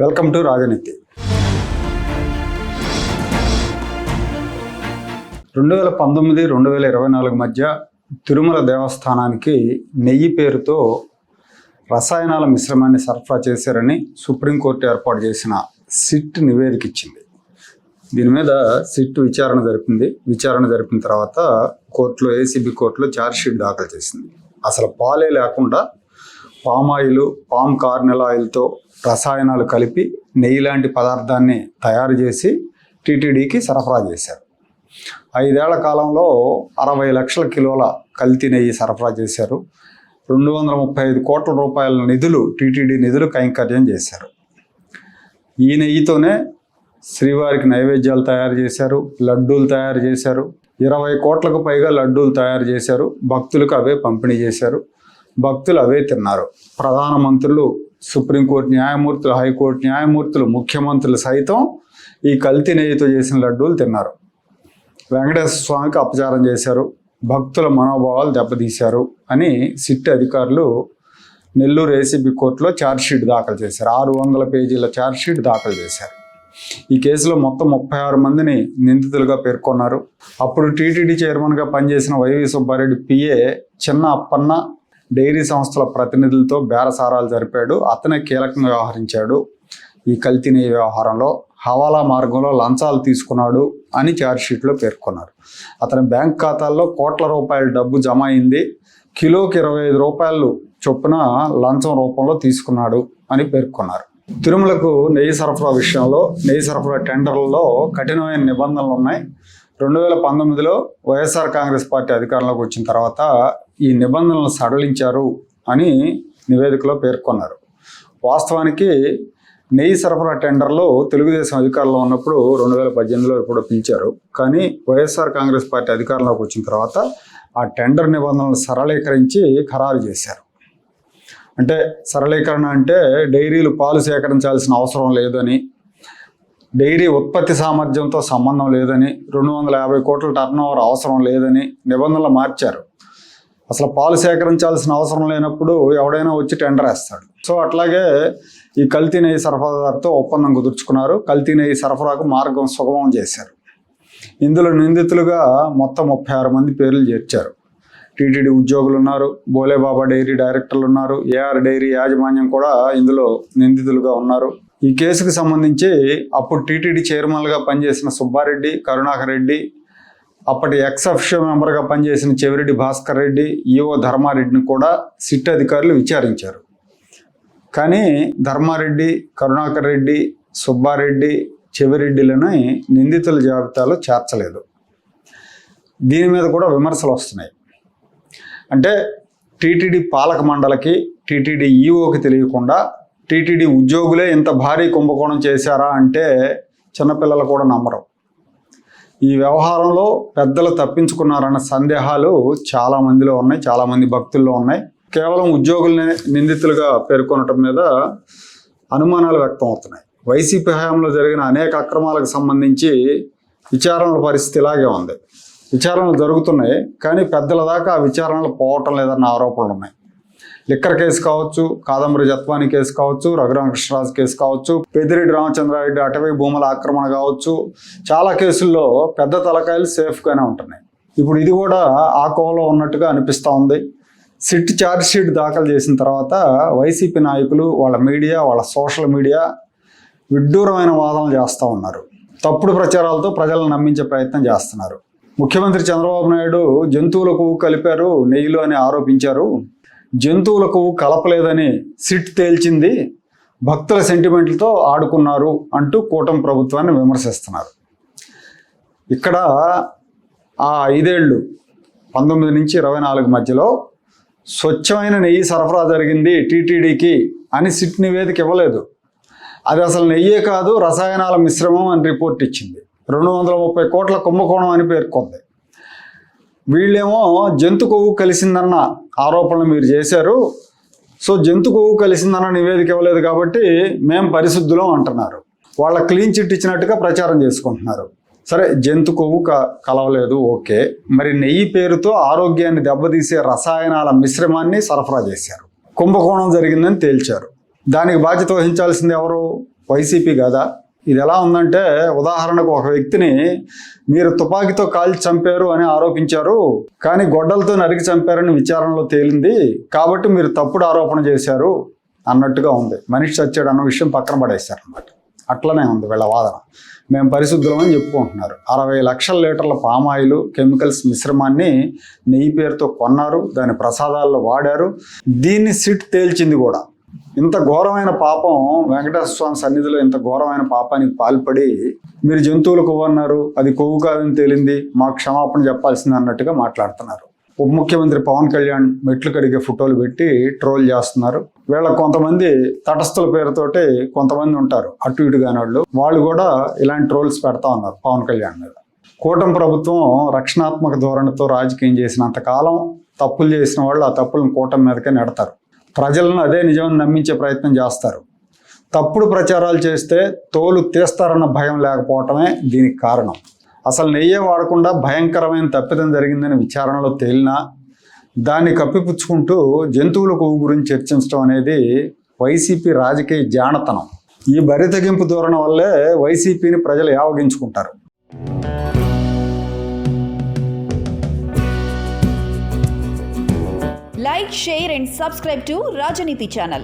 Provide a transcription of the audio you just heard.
Welcome to రాజనీతి. 2019-2024 మధ్య తిరుమల దేవస్థానానికి నెయ్యి పేరుతో రసాయనాల మిశ్రమాన్ని సరఫరా చేశారని సుప్రీంకోర్టు ఏర్పాటు చేసిన సిట్ నివేదిక ఇచ్చింది. దీని మీద సిట్ విచారణ జరిపిన తర్వాత కోర్టులో ఏసీబీ కోర్టులో ఛార్జ్షీట్ దాఖలు చేసింది. అసలు పాలే లేకుండా పామ్ ఆయిల్, పామ్ కార్నెల్ ఆయిల్తో రసాయనాలు కలిపి నెయ్యి లాంటి పదార్థాన్ని తయారు చేసి టీటీడీకి సరఫరా చేశారు. 5 ఏళ్ల కాలంలో 60 లక్షల కిలోల కల్తీ నెయ్యి సరఫరా చేశారు. 235 కోట్ల రూపాయల నిధులు, టీటీడీ నిధులు కైంకర్యం చేశారు. ఈ నెయ్యితోనే శ్రీవారికి నైవేద్యాలు తయారు చేశారు, లడ్డూలు తయారు చేశారు. 20 కోట్లకు పైగా లడ్డూలు తయారు చేశారు. భక్తులకు అవే పంపిణీ చేశారు. భక్తులు అవే తిన్నారు. ప్రధానమంత్రులు, సుప్రీంకోర్టు న్యాయమూర్తులు, హైకోర్టు న్యాయమూర్తులు, ముఖ్యమంత్రులు సైతం ఈ కల్తీ నెయ్యితో చేసిన లడ్డూలు తిన్నారు. వెంకటేశ్వర స్వామికి అపచారం చేశారు, భక్తుల మనోభావాలు దెబ్బతీశారు అని సిట్ అధికారులు నెల్లూరు ఏసీబీ కోర్టులో ఛార్జ్షీట్ దాఖలు చేశారు. 600 పేజీల ఛార్జ్షీట్ దాఖలు చేశారు. ఈ కేసులో మొత్తం 36 మందిని నిందితులుగా పేర్కొన్నారు. అప్పుడు టీటీడీ చైర్మన్గా పనిచేసిన వైవి సుబ్బారెడ్డి పిఏ చిన్న అప్పన్న డైరీ సంస్థల ప్రతినిధులతో బేరసారాలు జరిపాడు. అతనే కీలకంగా వ్యవహరించాడు. ఈ కల్తీ నెయ్యి వ్యవహారంలో హవాలా మార్గంలో లంచాలు తీసుకున్నాడు అని ఛార్జ్షీట్లో పేర్కొన్నారు. అతని బ్యాంక్ ఖాతాల్లో కోట్ల రూపాయల డబ్బు జమ అయింది. కిలోకి 25 రూపాయలు చొప్పున లంచం రూపంలో తీసుకున్నాడు అని పేర్కొన్నారు. తిరుమలకు నెయ్యి సరఫరా విషయంలో, నెయ్యి సరఫరా టెండర్లలో కఠినమైన నిబంధనలు ఉన్నాయి. 2019లో వైఎస్ఆర్ కాంగ్రెస్ పార్టీ అధికారంలోకి వచ్చిన తర్వాత ఈ నిబంధనలను సడలించారు అని నివేదికలో పేర్కొన్నారు. వాస్తవానికి నెయ్యి సరఫరా టెండర్లు తెలుగుదేశం అధికారంలో ఉన్నప్పుడు 2018లో ఇప్పుడు పిలిచారు. కానీ వైఎస్ఆర్ కాంగ్రెస్ పార్టీ అధికారంలోకి వచ్చిన తర్వాత ఆ టెండర్ నిబంధనలను సరళీకరించి ఖరారు చేశారు. అంటే సరళీకరణ అంటే డైరీలు పాలు సేకరించాల్సిన అవసరం లేదని, డైరీ ఉత్పత్తి సామర్థ్యంతో సంబంధం లేదని, 250 కోట్ల టర్నోవర్ అవసరం లేదని నిబంధనలు మార్చారు. అసలు పాలు సేకరించాల్సిన అవసరం లేనప్పుడు ఎవడైనా వచ్చి టెండర్ వేస్తాడు. సో అట్లాగే ఈ కల్తీ నెయ్యి సరఫరాదారుతో ఒప్పందం కుదుర్చుకున్నారు. కల్తీ నెయ్యి సరఫరాకు మార్గం సుగమం చేశారు. ఇందులో నిందితులుగా మొత్తం 36 మంది పేర్లు చేర్చారు. టీటీడీ ఉద్యోగులు ఉన్నారు, బోలేబాబా డైరీ డైరెక్టర్లు ఉన్నారు, ఏఆర్ డైరీ యాజమాన్యం కూడా ఇందులో నిందితులుగా ఉన్నారు. ఈ కేసుకు సంబంధించి అప్పుడు టీటీడీ చైర్మన్గా పనిచేసిన సుబ్బారెడ్డి, కరుణాకర్ రెడ్డి, అప్పటి ఎక్స్ అఫిషియల్ మెంబర్గా పనిచేసిన చెవిరెడ్డి భాస్కర్ రెడ్డి, ఈఓ ధర్మారెడ్డిని కూడా సిట్ అధికారులు విచారించారు. కానీ ధర్మారెడ్డి, కరుణాకర్ రెడ్డి, సుబ్బారెడ్డి, చెవిరెడ్డిలను నిందితుల జాబితాలో చేర్చలేదు. దీని మీద కూడా విమర్శలు వస్తున్నాయి. అంటే టీటీడీ పాలక మండలికి, టీటీడీ ఈఓకి తెలియకుండా టీటీడీ ఉద్యోగులే ఇంత భారీ కుంభకోణం చేశారా అంటే చిన్నపిల్లలు కూడా నమ్మరు. ఈ వ్యవహారంలో పెద్దలు తప్పించుకున్నారన్న సందేహాలు చాలామందిలో ఉన్నాయి, చాలామంది భక్తుల్లో ఉన్నాయి. కేవలం ఉద్యోగుల్ని నిందితులుగా పేర్కొనటం మీద అనుమానాలు వ్యక్తం అవుతున్నాయి. వైసీపీ హయాంలో జరిగిన అనేక అక్రమాలకు సంబంధించి విచారణల పరిస్థితి ఇలాగే ఉంది. విచారణలు జరుగుతున్నాయి, కానీ పెద్దల దాకా ఆ విచారణలు పోవటం లేదన్న ఆరోపణలు ఉన్నాయి. లిక్కర్ కేసు కావచ్చు, కాదంబరి జత్వాని కేసు కావచ్చు, రఘురామకృష్ణరాజు కేసు కావచ్చు, పెద్దిరెడ్డి రామచంద్రారెడ్డి అటవీ భూముల ఆక్రమణ కావచ్చు, చాలా కేసుల్లో పెద్ద తలకాయలు సేఫ్గానే ఉంటున్నాయి. ఇప్పుడు ఇది కూడా ఆ కోవలో ఉన్నట్టుగా అనిపిస్తూ ఉంది. సిట్ ఛార్జ్షీట్ దాఖలు చేసిన తర్వాత వైసీపీ నాయకులు, వాళ్ళ మీడియా, వాళ్ళ సోషల్ మీడియా విడ్డూరమైన వాదనలు చేస్తూ ఉన్నారు. తప్పుడు ప్రచారాలతో ప్రజలను నమ్మించే ప్రయత్నం చేస్తున్నారు. ముఖ్యమంత్రి చంద్రబాబు నాయుడు జంతువుల కొవ్వు కలిపారు నెయ్యిలో అని ఆరోపించారు. జంతువుల కొవ్వు కలపలేదని సిట్ తేల్చింది, భక్తుల సెంటిమెంట్లతో ఆడుకున్నారు అంటూ కూటమి ప్రభుత్వాన్ని విమర్శిస్తున్నారు. ఇక్కడ ఆ 5 ఏళ్ళు 19 నుంచి 24 మధ్యలో స్వచ్ఛమైన నెయ్యి సరఫరా జరిగింది టీటీడీకి అని సిట్ నివేదిక ఇవ్వలేదు. అది అసలు నెయ్యే కాదు, రసాయనాల మిశ్రమం అని రిపోర్ట్ ఇచ్చింది. 230 కోట్ల కుంభకోణం అని పేర్కొంది. వీళ్ళేమో జంతు కొవ్వు కలిసిందన్న ఆరోపణలు మీరు చేశారు, సో జంతు కొవ్వు కలిసిందన్న నివేదిక ఇవ్వలేదు కాబట్టి మేము పరిశుద్ధులం అంటున్నారు. వాళ్ళ క్లీన్ చిట్ ఇచ్చినట్టుగా ప్రచారం చేసుకుంటున్నారు. సరే, జంతు కొవ్వు కలవలేదు, ఓకే. మరి నెయ్యి పేరుతో ఆరోగ్యాన్ని దెబ్బతీసే రసాయనాల మిశ్రమాన్ని సరఫరా చేశారు, కుంభకోణం జరిగిందని తేల్చారు. దానికి బాధ్యత వహించాల్సింది ఎవరు? వైసీపీ కదా. ఇది ఎలా ఉందంటే, ఉదాహరణకు ఒక వ్యక్తిని మీరు తుపాకీతో కాల్చి చంపారు అని ఆరోపించారు, కానీ గొడ్డలతో నరికి చంపారని విచారణలో తేలింది, కాబట్టి మీరు తప్పుడు ఆరోపణ చేశారు అన్నట్టుగా ఉంది. మనిషి చచ్చాడు అన్న విషయం పక్కన పడేశారు అన్నమాట. అట్లనే ఉంది వీళ్ళ వాదన. మేము పరిశుద్ధులమని చెప్పుకుంటున్నారు. 60 లక్షల లీటర్ల పామాయిల్ కెమికల్స్ మిశ్రమాన్ని నెయ్యి పేరుతో కొన్నారు, దాని ప్రసాదాల్లో వాడారు. దీన్ని సిట్ తేల్చింది కూడా. ఇంత ఘోరమైన పాపం, వెంకటేశ్వర స్వామి సన్నిధిలో ఇంత ఘోరమైన పాపానికి పాల్పడి మీరు జంతువులు కొవ్వు అన్నారు, అది కొవ్వు కాదని తేలింది, మాకు క్షమాపణ చెప్పాల్సింది అన్నట్టుగా మాట్లాడుతున్నారు. ఉప ముఖ్యమంత్రి పవన్ కళ్యాణ్ మెట్లు కడిగే ఫోటోలు పెట్టి ట్రోల్ చేస్తున్నారు. వీళ్ళ కొంతమంది తటస్థుల పేరుతోటి కొంతమంది ఉంటారు అటు ఇటు కాని వాళ్ళు కూడా ఇలాంటి ట్రోల్స్ పెడతా ఉన్నారు పవన్ కళ్యాణ్ మీద. కూటమి ప్రభుత్వం రక్షణాత్మక ధోరణితో రాజకీయం చేసినంత కాలం తప్పులు చేసిన వాళ్ళు ఆ తప్పులను కూటమి మీదకే నెడతారు. ప్రజలను అదే నిజమని నమ్మించే ప్రయత్నం చేస్తారు. తప్పుడు ప్రచారాలు చేస్తే తోలు తీస్తారన్న భయం లేకపోవటమే దీనికి కారణం. అసలు నెయ్యే వాడకుండా భయంకరమైన తప్పిదం జరిగిందని విచారణలో తేలినా దాన్ని కప్పిపుచ్చుకుంటూ జంతువుల కొవ్వు గురించి చర్చించడం అనేది వైసీపీ రాజకీయ జానతనం. ఈ బరితెగింపు ధోరణి వల్లే వైసీపీని ప్రజలు యావగించుకుంటారు. Like, share and subscribe to Rajaniti channel.